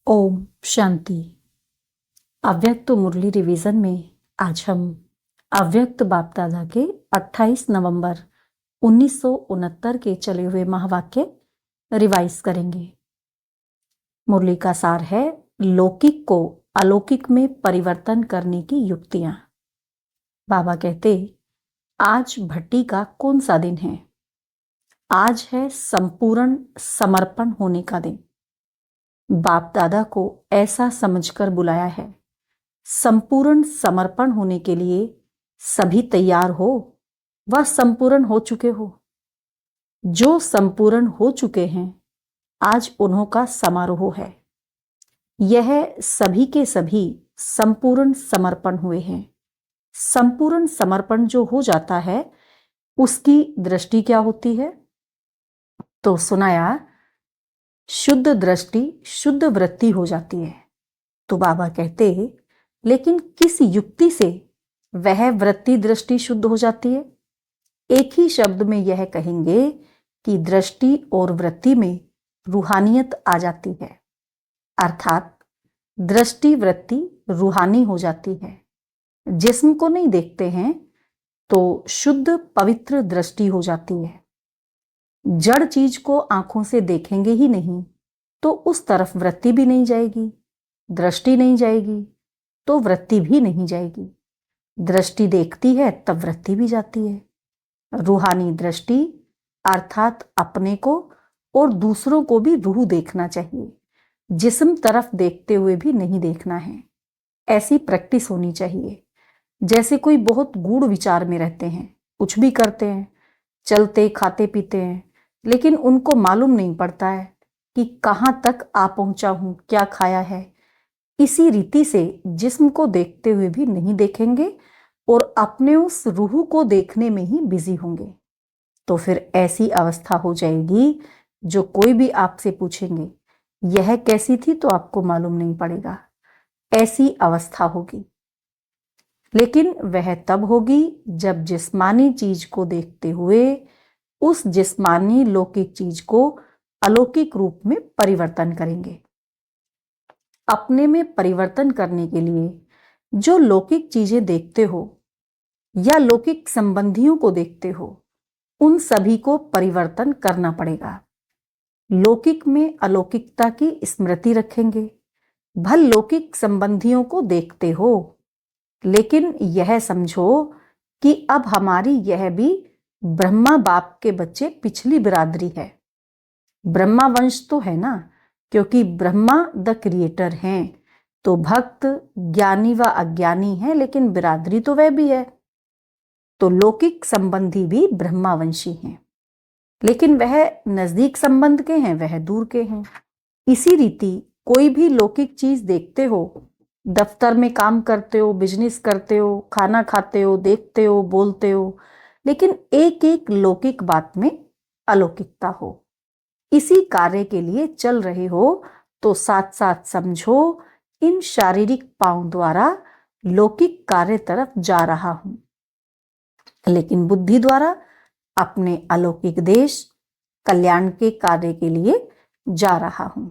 ओम शांति। अव्यक्त मुरली रिवीजन में आज हम अव्यक्त बाप दादा के 28 नवंबर 1969 के चले हुए महावाक्य रिवाइज करेंगे। मुरली का सार है लौकिक को अलौकिक में परिवर्तन करने की युक्तियां। बाबा कहते, आज भट्टी का कौन सा दिन है? आज है संपूर्ण समर्पण होने का दिन। बाप दादा को ऐसा समझकर बुलाया है। संपूर्ण समर्पण होने के लिए सभी तैयार हो व संपूर्ण हो चुके हो। जो संपूर्ण हो चुके हैं, आज उन्हों का समारोह है। यह सभी के सभी संपूर्ण समर्पण हुए हैं। संपूर्ण समर्पण जो हो जाता है, उसकी दृष्टि क्या होती है? तो सुनाया, शुद्ध दृष्टि शुद्ध वृत्ति हो जाती है। तो बाबा कहते, लेकिन किस युक्ति से वह वृत्ति दृष्टि शुद्ध हो जाती है? एक ही शब्द में यह कहेंगे कि दृष्टि और वृत्ति में रूहानियत आ जाती है, अर्थात दृष्टि वृत्ति रूहानी हो जाती है। जिस्म को नहीं देखते हैं तो शुद्ध पवित्र दृष्टि हो जाती है। जड़ चीज को आंखों से देखेंगे ही नहीं तो उस तरफ वृत्ति भी नहीं जाएगी, दृष्टि नहीं जाएगी तो वृत्ति भी नहीं जाएगी। दृष्टि देखती है तब वृत्ति भी जाती है। रूहानी दृष्टि अर्थात अपने को और दूसरों को भी रूह देखना चाहिए। जिस्म तरफ देखते हुए भी नहीं देखना है। ऐसी प्रैक्टिस होनी चाहिए। जैसे कोई बहुत गूढ़ विचार में रहते हैं, कुछ भी करते हैं, चलते खाते पीते हैं, लेकिन उनको मालूम नहीं पड़ता है कि कहाँ तक आ पहुंचा हूं, क्या खाया है। इसी रीति से जिस्म को देखते हुए भी नहीं देखेंगे और अपने उस रूह को देखने में ही बिजी होंगे, तो फिर ऐसी अवस्था हो जाएगी जो कोई भी आपसे पूछेंगे यह कैसी थी तो आपको मालूम नहीं पड़ेगा। ऐसी अवस्था होगी। लेकिन वह तब होगी जब जिस्मानी चीज को देखते हुए उस जिस्मानी लौकिक चीज को अलौकिक रूप में परिवर्तन करेंगे। अपने में परिवर्तन करने के लिए जो लौकिक चीजें देखते हो या लौकिक संबंधियों को देखते हो, उन सभी को परिवर्तन करना पड़ेगा। लौकिक में अलौकिकता की स्मृति रखेंगे। भल लौकिक संबंधियों को देखते हो, लेकिन यह समझो कि अब हमारी यह भी ब्रह्मा बाप के बच्चे पिछली बिरादरी है। ब्रह्मा वंश तो है ना, क्योंकि ब्रह्मा द क्रिएटर हैं। तो भक्त ज्ञानी व अज्ञानी है, लेकिन बिरादरी तो वह भी है। तो लौकिक संबंधी भी ब्रह्मावंशी हैं, लेकिन वह नजदीक संबंध के हैं, वह दूर के हैं। इसी रीति कोई भी लौकिक चीज देखते हो, दफ्तर में काम करते हो, बिजनेस करते हो, खाना खाते हो, देखते हो, बोलते हो, लेकिन एक एक लौकिक बात में अलौकिकता हो। इसी कार्य के लिए चल रहे हो तो साथ साथ समझो इन शारीरिक पांव द्वारा लौकिक कार्य तरफ जा रहा हूं, लेकिन बुद्धि द्वारा अपने अलौकिक देश कल्याण के कार्य के लिए जा रहा हूं।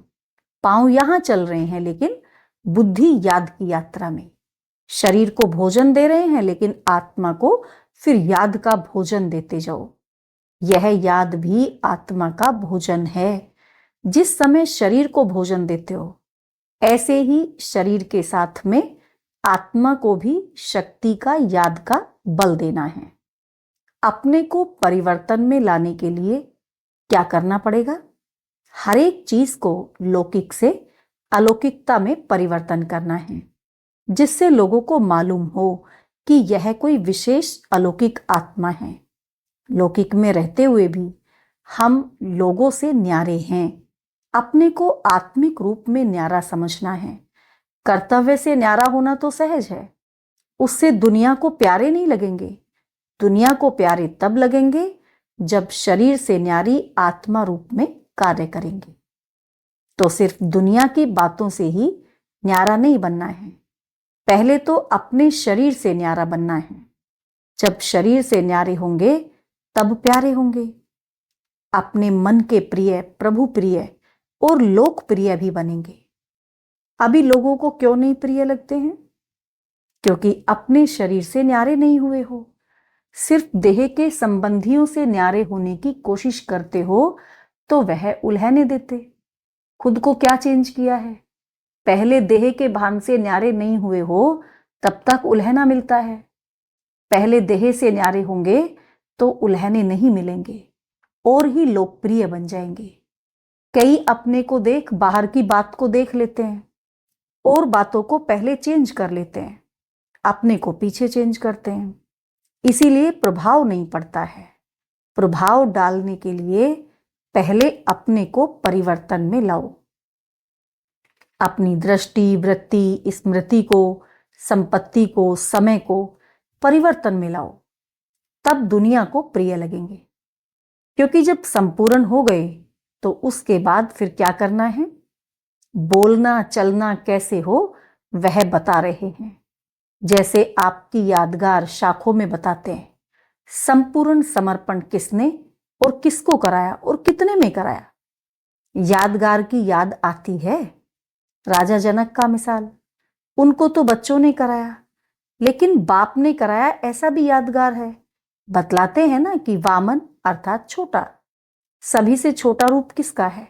पांव यहां चल रहे हैं, लेकिन बुद्धि याद की यात्रा में। शरीर को भोजन दे रहे हैं, लेकिन आत्मा को फिर याद का भोजन देते जाओ। यह याद भी आत्मा का भोजन है। जिस समय शरीर को भोजन देते हो, ऐसे ही शरीर के साथ में आत्मा को भी शक्ति का याद का बल देना है। अपने को परिवर्तन में लाने के लिए क्या करना पड़ेगा? हर एक चीज को लौकिक से अलौकिकता में परिवर्तन करना है, जिससे लोगों को मालूम हो कि यह कोई विशेष अलौकिक आत्मा है। लौकिक में रहते हुए भी हम लोगों से न्यारे हैं। अपने को आत्मिक रूप में न्यारा समझना है। कर्तव्य से न्यारा होना तो सहज है, उससे दुनिया को प्यारे नहीं लगेंगे। दुनिया को प्यारे तब लगेंगे जब शरीर से न्यारी आत्मा रूप में कार्य करेंगे। तो सिर्फ दुनिया की बातों से ही न्यारा नहीं बनना है, पहले तो अपने शरीर से न्यारा बनना है। जब शरीर से न्यारे होंगे तब प्यारे होंगे। अपने मन के प्रिय, प्रभु प्रिय और लोकप्रिय भी बनेंगे। अभी लोगों को क्यों नहीं प्रिय लगते हैं? क्योंकि अपने शरीर से न्यारे नहीं हुए हो, सिर्फ देह के संबंधियों से न्यारे होने की कोशिश करते हो तो वह उल्हने देते। खुद को क्या चेंज किया है? पहले देह के भान से न्यारे नहीं हुए हो तब तक उल्हना मिलता है। पहले देह से न्यारे होंगे तो उल्हने नहीं मिलेंगे और ही लोकप्रिय बन जाएंगे। कई अपने को देख बाहर की बात को देख लेते हैं और बातों को पहले चेंज कर लेते हैं, अपने को पीछे चेंज करते हैं। इसीलिए प्रभाव नहीं पड़ता है। प्रभाव डालने के लिए पहले अपने को परिवर्तन में लाओ। अपनी दृष्टि, वृत्ति, स्मृति को, संपत्ति को, समय को परिवर्तन में लाओ, तब दुनिया को प्रिय लगेंगे। क्योंकि जब संपूर्ण हो गए तो उसके बाद फिर क्या करना है? बोलना चलना कैसे हो वह बता रहे हैं। जैसे आपकी यादगार शाखों में बताते हैं संपूर्ण समर्पण किसने और किसको कराया और कितने में कराया। यादगार की याद आती है। राजा जनक का मिसाल, उनको तो बच्चों ने कराया लेकिन बाप ने कराया, ऐसा भी यादगार है। बतलाते हैं ना कि वामन अर्थात छोटा, सभी से छोटा रूप किसका है?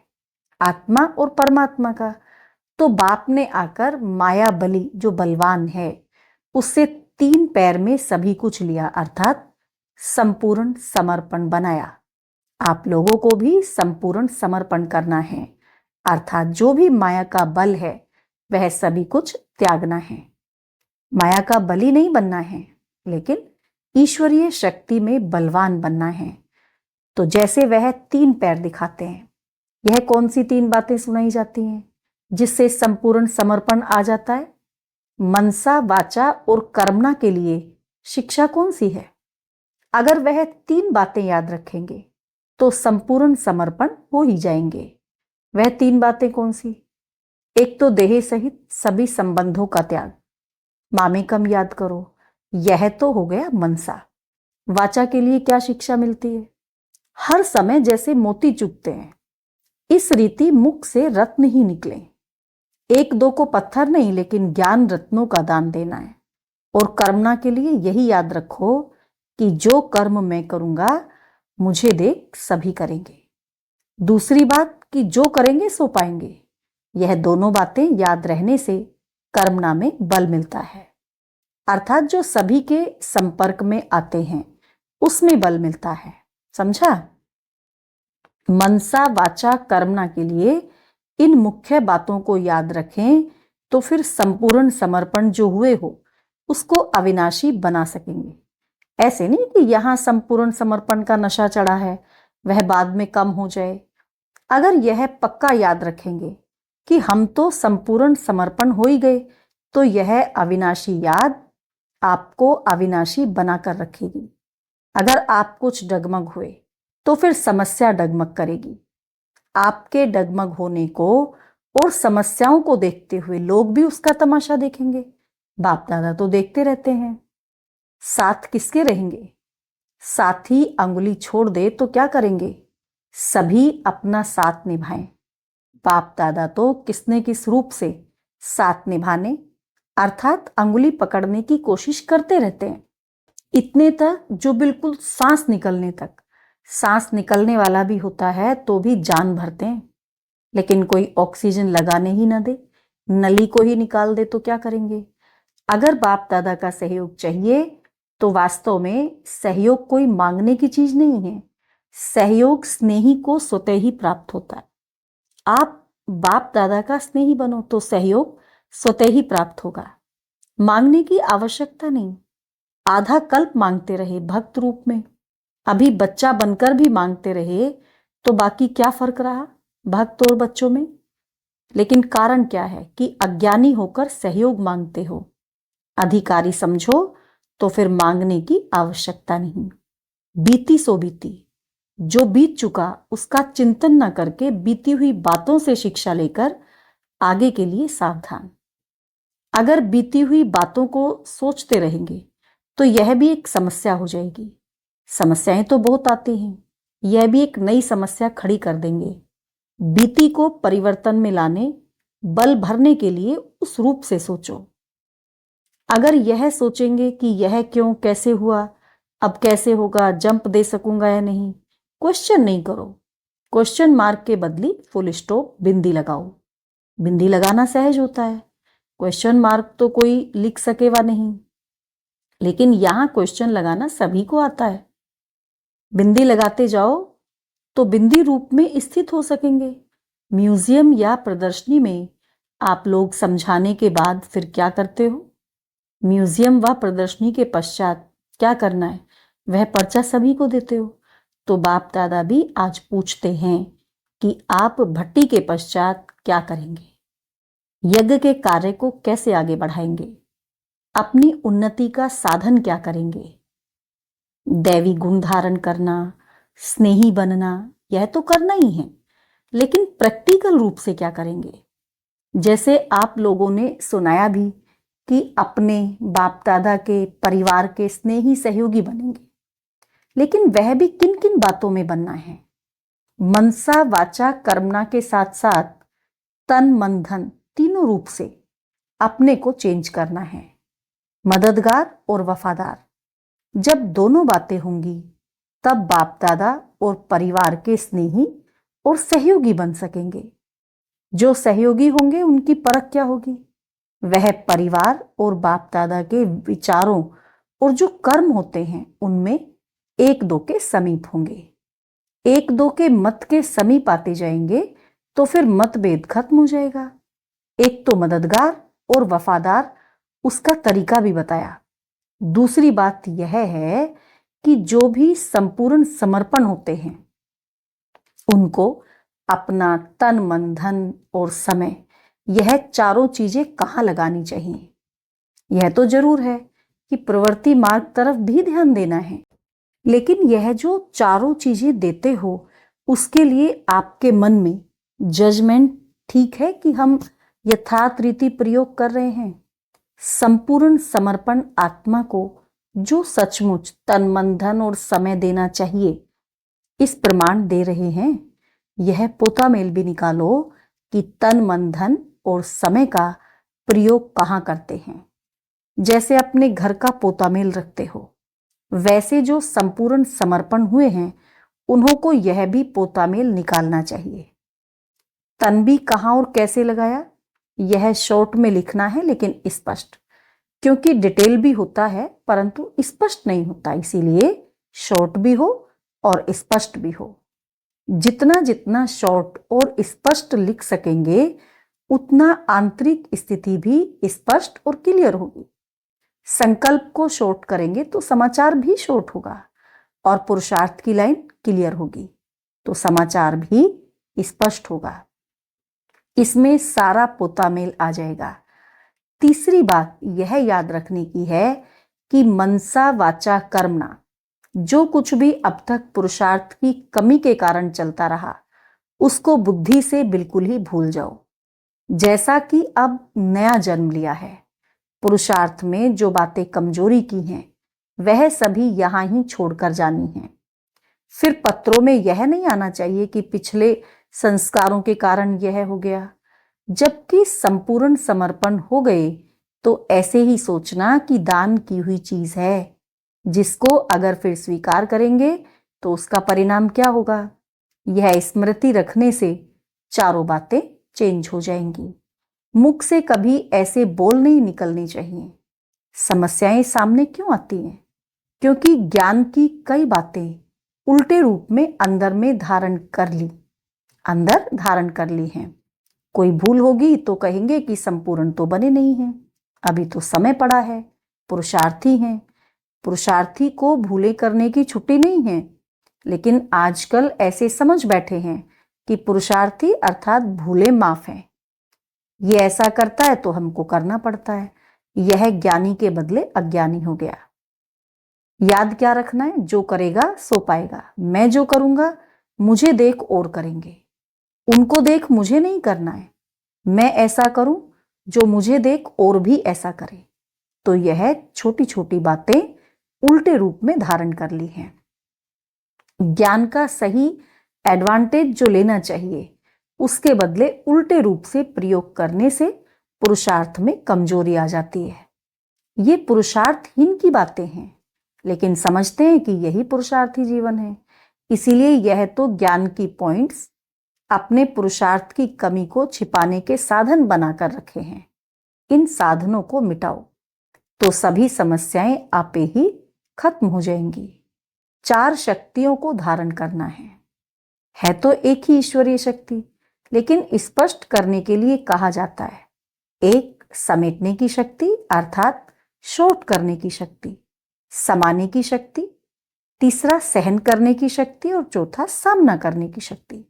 आत्मा और परमात्मा का। तो बाप ने आकर माया बली जो बलवान है उससे 3 पैर में सभी कुछ लिया, अर्थात संपूर्ण समर्पण बनाया। आप लोगों को भी संपूर्ण समर्पण करना है, अर्थात जो भी माया का बल है वह सभी कुछ त्यागना है। माया का बली नहीं बनना है लेकिन ईश्वरीय शक्ति में बलवान बनना है। तो जैसे वह 3 पैर दिखाते हैं, यह कौन सी 3 बातें सुनाई जाती हैं जिससे संपूर्ण समर्पण आ जाता है? मनसा, वाचा और कर्मणा के लिए शिक्षा कौन सी है? अगर वह 3 बातें याद रखेंगे तो संपूर्ण समर्पण हो ही जाएंगे। वह 3 बातें कौन सी? एक तो देह सहित सभी संबंधों का त्याग, मामेकम याद करो, यह तो हो गया मनसा। वाचा के लिए क्या शिक्षा मिलती है? हर समय जैसे मोती चुगते हैं इस रीति मुख से रत्न ही निकले। 1-2 को पत्थर नहीं लेकिन ज्ञान रत्नों का दान देना है। और कर्मणा के लिए यही याद रखो कि जो कर्म मैं करूंगा मुझे देख सभी करेंगे। दूसरी बात कि जो करेंगे सो पाएंगे। यह दोनों बातें याद रहने से कर्मणा में बल मिलता है, अर्थात जो सभी के संपर्क में आते हैं उसमें बल मिलता है। समझा? मनसा, वाचा, कर्मणा के लिए इन मुख्य बातों को याद रखें तो फिर संपूर्ण समर्पण जो हुए हो उसको अविनाशी बना सकेंगे। ऐसे नहीं कि यहां संपूर्ण समर्पण का नशा चढ़ा है वह बाद में कम हो जाए। अगर यह पक्का याद रखेंगे कि हम तो संपूर्ण समर्पण हो ही गए तो यह अविनाशी याद आपको अविनाशी बनाकर रखेगी। अगर आप कुछ डगमग हुए तो फिर समस्या डगमग करेगी। आपके डगमग होने को और समस्याओं को देखते हुए लोग भी उसका तमाशा देखेंगे। बाप दादा तो देखते रहते हैं। साथ किसके रहेंगे? साथी अंगुली छोड़ दे तो क्या करेंगे? सभी अपना साथ निभाएं। बाप दादा तो किसने किस रूप से साथ निभाने अर्थात अंगुली पकड़ने की कोशिश करते रहते हैं, इतने तक जो बिल्कुल सांस निकलने तक। सांस निकलने वाला भी होता है तो भी जान भरते हैं, लेकिन कोई ऑक्सीजन लगाने ही ना दे, नली को ही निकाल दे तो क्या करेंगे? अगर बाप दादा का सहयोग चाहिए तो वास्तव में सहयोग कोई मांगने की चीज नहीं है। सहयोग स्नेही को स्वतः ही प्राप्त होता है। आप बाप दादा का स्नेही बनो तो सहयोग स्वतः ही प्राप्त होगा। मांगने की आवश्यकता नहीं। आधा कल्प मांगते रहे भक्त रूप में, अभी बच्चा बनकर भी मांगते रहे तो बाकी क्या फर्क रहा भक्त और बच्चों में? लेकिन कारण क्या है कि अज्ञानी होकर सहयोग मांगते हो। अधिकारी समझो तो फिर मांगने की आवश्यकता नहीं। बीती सो बीती, जो बीत चुका उसका चिंतन न करके बीती हुई बातों से शिक्षा लेकर आगे के लिए सावधान। अगर बीती हुई बातों को सोचते रहेंगे तो यह भी एक समस्या हो जाएगी। समस्याएं तो बहुत आती हैं, यह भी एक नई समस्या खड़ी कर देंगे। बीती को परिवर्तन में लाने बल भरने के लिए उस रूप से सोचो। अगर यह सोचेंगे कि यह क्यों, कैसे हुआ, अब कैसे होगा, जंप दे सकूंगा या नहीं, क्वेश्चन नहीं करो। क्वेश्चन मार्क के बदले फुल स्टॉप, बिंदी लगाओ। बिंदी लगाना सहज होता है, क्वेश्चन मार्क तो कोई लिख सके वा नहीं, लेकिन यहां क्वेश्चन लगाना सभी को आता है। बिंदी लगाते जाओ तो बिंदी रूप में स्थित हो सकेंगे। म्यूजियम या प्रदर्शनी में आप लोग समझाने के बाद फिर क्या करते हो? म्यूजियम व प्रदर्शनी के पश्चात क्या करना है वह पर्चा सभी को देते हो। तो बाप दादा भी आज पूछते हैं कि आप भट्टी के पश्चात क्या करेंगे, यज्ञ के कार्य को कैसे आगे बढ़ाएंगे, अपनी उन्नति का साधन क्या करेंगे। दैवी गुण धारण करना, स्नेही बनना, यह तो करना ही है, लेकिन प्रैक्टिकल रूप से क्या करेंगे? जैसे आप लोगों ने सुनाया भी कि अपने बाप दादा के परिवार के स्नेही सहयोगी बनेंगे, लेकिन वह भी किन किन बातों में बनना है? मनसा वाचा कर्मणा के साथ साथ तन मन धन तीनों रूप से अपने को चेंज करना है। मददगार और वफादार, जब दोनों बातें होंगी तब बाप दादा और परिवार के स्नेही और सहयोगी बन सकेंगे। जो सहयोगी होंगे उनकी परख क्या होगी? वह परिवार और बाप दादा के विचारों और जो कर्म होते हैं उनमें एक दो के समीप होंगे। एक दो के मत के समीप आते जाएंगे तो फिर मतभेद खत्म हो जाएगा। एक तो मददगार और वफादार, उसका तरीका भी बताया। दूसरी बात यह है कि जो भी संपूर्ण समर्पण होते हैं उनको अपना तन मन धन और समय, यह चारों चीजें कहाँ लगानी चाहिए? यह तो जरूर है कि प्रवृत्ति मार्ग तरफ भी ध्यान देना है, लेकिन यह जो चारों चीजें देते हो उसके लिए आपके मन में जजमेंट ठीक है कि हम यथार्थ रीति प्रयोग कर रहे हैं? संपूर्ण समर्पण आत्मा को जो सचमुच तन मन धन और समय देना चाहिए, इस प्रमाण दे रहे हैं। यह पोता मेल भी निकालो कि तन मन धन और समय का प्रयोग कहाँ करते हैं। जैसे अपने घर का पोता मेल रखते हो, वैसे जो संपूर्ण समर्पण हुए हैं उन्हों को यह भी पोता मेल निकालना चाहिए। तन भी कहाँ और कैसे लगाया, यह शॉर्ट में लिखना है लेकिन स्पष्ट, क्योंकि डिटेल भी होता है परंतु स्पष्ट नहीं होता, इसीलिए शॉर्ट भी हो और स्पष्ट भी हो। जितना जितना शॉर्ट और स्पष्ट लिख सकेंगे उतना आंतरिक स्थिति भी स्पष्ट और क्लियर होगी। संकल्प को शॉर्ट करेंगे तो समाचार भी शॉर्ट होगा और पुरुषार्थ की लाइन क्लियर होगी तो समाचार भी स्पष्ट होगा। इसमें सारा पोता मेल आ जाएगा। तीसरी बात यह याद रखने की है कि मनसा वाचा कर्मणा, जो कुछ भी अब तक पुरुषार्थ की कमी के कारण चलता रहा उसको बुद्धि से बिल्कुल ही भूल जाओ। जैसा कि अब नया जन्म लिया है, पुरुषार्थ में जो बातें कमजोरी की हैं वह सभी यहां ही छोड़कर जानी है। फिर पत्रों में यह नहीं आना चाहिए कि पिछले संस्कारों के कारण यह हो गया। जबकि संपूर्ण समर्पण हो गए तो ऐसे ही सोचना कि दान की हुई चीज है, जिसको अगर फिर स्वीकार करेंगे तो उसका परिणाम क्या होगा। यह स्मृति रखने से चारों बातें चेंज हो जाएंगी। मुख से कभी ऐसे बोल नहीं निकलने चाहिए। समस्याएं सामने क्यों आती हैं? क्योंकि ज्ञान की कई बातें उल्टे रूप में अंदर धारण कर ली हैं। कोई भूल होगी तो कहेंगे कि संपूर्ण तो बने नहीं हैं, अभी तो समय पड़ा है, पुरुषार्थी हैं। पुरुषार्थी को भूले करने की छुट्टी नहीं है, लेकिन आजकल ऐसे समझ बैठे हैं कि पुरुषार्थी अर्थात भूले माफ हैं। ये ऐसा करता है तो हमको करना पड़ता है। यह ज्ञानी के बदले अज्ञानी हो गया। याद क्या रखना है? जो करेगा सो पाएगा। मैं जो करूंगा मुझे देख और करेंगे, उनको देख मुझे नहीं करना है। मैं ऐसा करूं जो मुझे देख और भी ऐसा करे। तो यह छोटी छोटी बातें उल्टे रूप में धारण कर ली हैं। ज्ञान का सही एडवांटेज जो लेना चाहिए उसके बदले उल्टे रूप से प्रयोग करने से पुरुषार्थ में कमजोरी आ जाती है। ये पुरुषार्थहीन की बातें हैं, लेकिन समझते हैं कि यही पुरुषार्थी जीवन है। इसीलिए यह तो ज्ञान की पॉइंट्स अपने पुरुषार्थ की कमी को छिपाने के साधन बनाकर रखे हैं। इन साधनों को मिटाओ तो सभी समस्याएं आपे ही खत्म हो जाएंगी। 4 शक्तियों को धारण करना है तो एक ही ईश्वरीय शक्ति, लेकिन स्पष्ट करने के लिए कहा जाता है। एक समेटने की शक्ति अर्थात शॉर्ट करने की शक्ति, समाने की शक्ति, तीसरा सहन करने की शक्ति और चौथा सामना करने की शक्ति।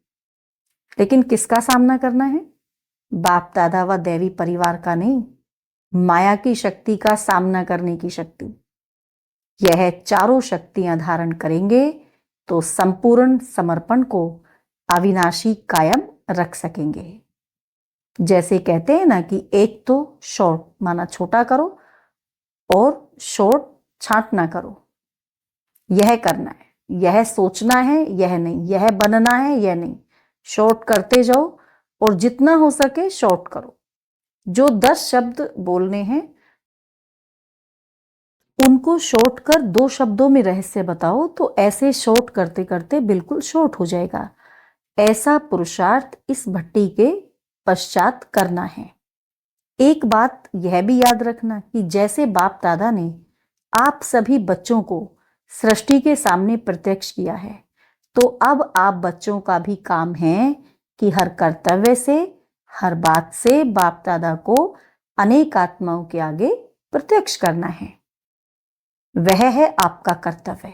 लेकिन किसका सामना करना है? बाप दादा व दैवी परिवार का नहीं, माया की शक्ति का सामना करने की शक्ति। यह चारों शक्तियां धारण करेंगे तो संपूर्ण समर्पण को अविनाशी कायम रख सकेंगे। जैसे कहते हैं ना कि एक तो शॉर्ट माना छोटा करो और शॉर्ट छांट ना करो। यह करना है, यह सोचना है, यह नहीं, यह बनना है, यह नहीं। शॉर्ट करते जाओ और जितना हो सके शॉर्ट करो। जो 10 शब्द बोलने हैं उनको शॉर्ट कर 2 शब्दों में रहस्य बताओ, तो ऐसे शॉर्ट करते करते बिल्कुल शॉर्ट हो जाएगा। ऐसा पुरुषार्थ इस भट्टी के पश्चात करना है। एक बात यह भी याद रखना कि जैसे बाप दादा ने आप सभी बच्चों को सृष्टि के सामने प्रत्यक्ष किया है, तो अब आप बच्चों का भी काम है कि हर कर्तव्य से, हर बात से बाप दादा को अनेक आत्माओं के आगे प्रत्यक्ष करना है। वह है आपका कर्तव्य।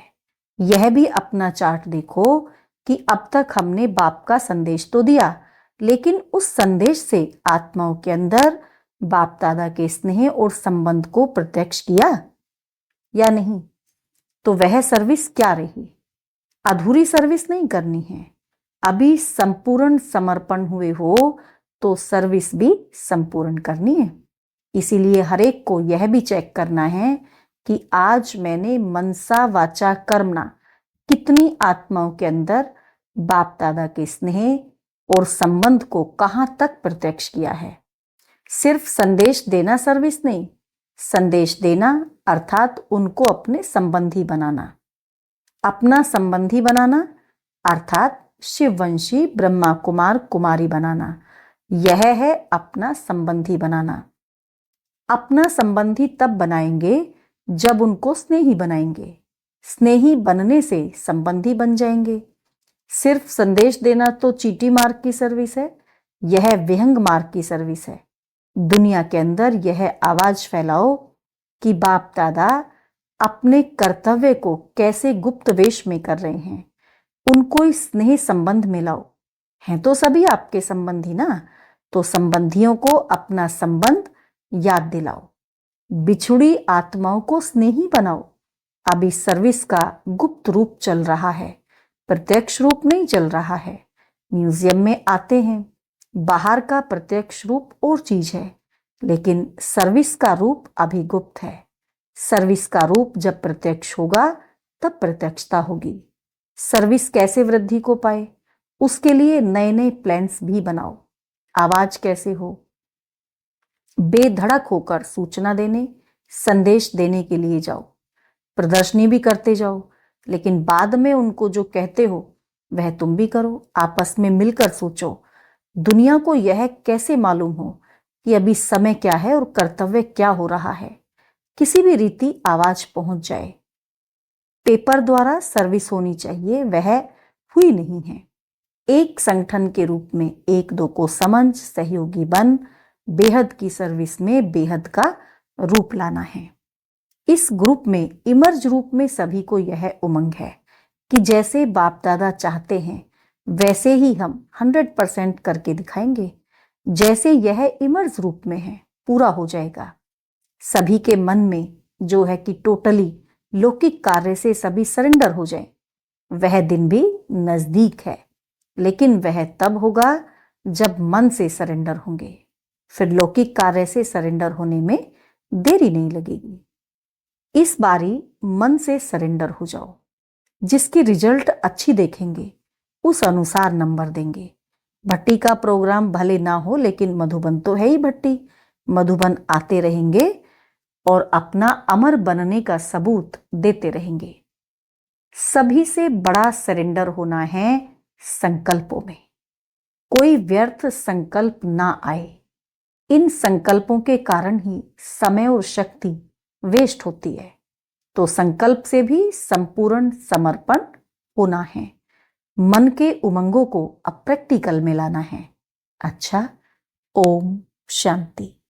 यह भी अपना चार्ट देखो कि अब तक हमने बाप का संदेश तो दिया, लेकिन उस संदेश से आत्माओं के अंदर बाप दादा के स्नेह और संबंध को प्रत्यक्ष किया या नहीं? तो वह सर्विस क्या रही? अधूरी सर्विस नहीं करनी है। अभी संपूर्ण समर्पण हुए हो तो सर्विस भी संपूर्ण करनी है। इसीलिए हर एक को यह भी चेक करना है कि आज मैंने मनसा वाचा कर्मणा कितनी आत्माओं के अंदर बाप दादा के स्नेह और संबंध को कहां तक प्रत्यक्ष किया है। सिर्फ संदेश देना सर्विस नहीं, संदेश देना अर्थात उनको अपने संबंधी बनाना। अपना संबंधी बनाना अर्थात शिववंशी ब्रह्मा कुमार कुमारी बनाना। यह है अपना संबंधी बनाना। अपना संबंधी तब बनाएंगे जब उनको स्नेही बनाएंगे। स्नेही बनने से संबंधी बन जाएंगे। सिर्फ संदेश देना तो चीटी मार्ग की सर्विस है, यह विहंग मार्ग की सर्विस है। दुनिया के अंदर यह आवाज फैलाओ कि बाप दादा अपने कर्तव्य को कैसे गुप्त वेश में कर रहे हैं। उनको इस स्नेह संबंध में लाओ। हैं तो सभी आपके संबंधी ना, तो संबंधियों को अपना संबंध याद दिलाओ। बिछुड़ी आत्माओं को स्नेही बनाओ। अभी सर्विस का गुप्त रूप चल रहा है, प्रत्यक्ष रूप नहीं चल रहा है। म्यूजियम में आते हैं, बाहर का प्रत्यक्ष रूप और चीज है, लेकिन सर्विस का रूप अभी गुप्त है। सर्विस का रूप जब प्रत्यक्ष होगा तब प्रत्यक्षता होगी। सर्विस कैसे वृद्धि को पाए, उसके लिए नए नए प्लान्स भी बनाओ। आवाज कैसे हो, बेधड़क होकर सूचना देने, संदेश देने के लिए जाओ। प्रदर्शनी भी करते जाओ, लेकिन बाद में उनको जो कहते हो वह तुम भी करो। आपस में मिलकर सोचो। दुनिया को यह कैसे मालूम हो कि अभी समय क्या है और कर्तव्य क्या हो रहा है। किसी भी रीति आवाज पहुंच जाए। पेपर द्वारा सर्विस होनी चाहिए, वह हुई नहीं है। एक संगठन के रूप में एक दो को समझ सहयोगी बन बेहद की सर्विस में बेहद का रूप लाना है। इस ग्रुप में इमर्ज रूप में सभी को यह उमंग है कि जैसे बाप दादा चाहते हैं वैसे ही हम 100% करके दिखाएंगे। जैसे यह इमर्ज रूप में है पूरा हो जाएगा। सभी के मन में जो है कि टोटली लौकिक कार्य से सभी सरेंडर हो जाए, वह दिन भी नजदीक है। लेकिन वह तब होगा जब मन से सरेंडर होंगे। फिर लौकिक कार्य से सरेंडर होने में देरी नहीं लगेगी। इस बारी मन से सरेंडर हो जाओ। जिसकी रिजल्ट अच्छी देखेंगे उस अनुसार नंबर देंगे। भट्टी का प्रोग्राम भले ना हो, लेकिन मधुबन तो है ही भट्टी। मधुबन आते रहेंगे और अपना अमर बनने का सबूत देते रहेंगे। सभी से बड़ा सरेंडर होना है संकल्पों में। कोई व्यर्थ संकल्प ना आए। इन संकल्पों के कारण ही समय और शक्ति वेस्ट होती है। तो संकल्प से भी संपूर्ण समर्पण होना है। मन के उमंगों को अब प्रैक्टिकल में लाना है। अच्छा, ओम शांति।